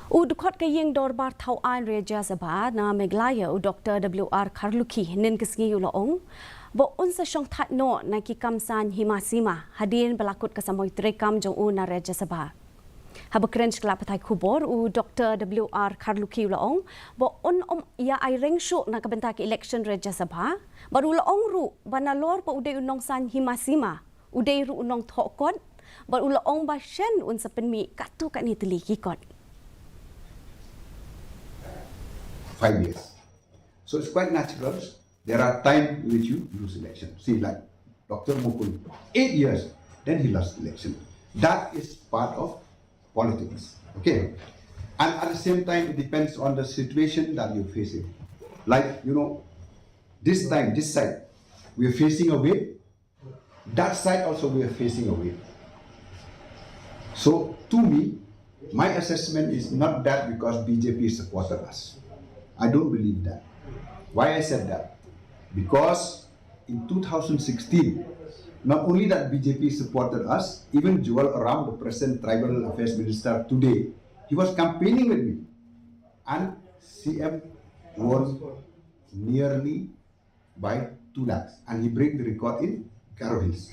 Udukot ke Ïingdorbar Thawaiñ Rajya Sabha na meglaya Dr. W.R. Karluki nin kesngi ulaong bo unsa Shongthait no na kikamsan himasima hadin balakut kasamoy trekam jong una Rajya Sabha. Habakren sklapatai kubor Dr. W.R. Karluki ulaong bo ya ay rengsyo na kabenta ki election Rajya Sabha baru ulaong ru banalor pa uday unong san himasima uday ru unong thokot baru ulaong ba shen unsa penmi katu kan itili kikot. 5 years. So it's quite natural. There are times in which you lose election. See, like Dr. Mukul, 8 years, then he lost election. That is part of politics. Okay? And at the same time, it depends on the situation that you're facing. Like, this time, this side, we are facing a wave. That side also we are facing a wave. So, to me, my assessment is not that because BJP supported us. I don't believe that. Why I said that? Because in 2016, not only that BJP supported us, even Joel Aram, the present Tribal Affairs Minister today, he was campaigning with me. And CM won nearly by 2 lakhs. And he broke the record in Garo Hills.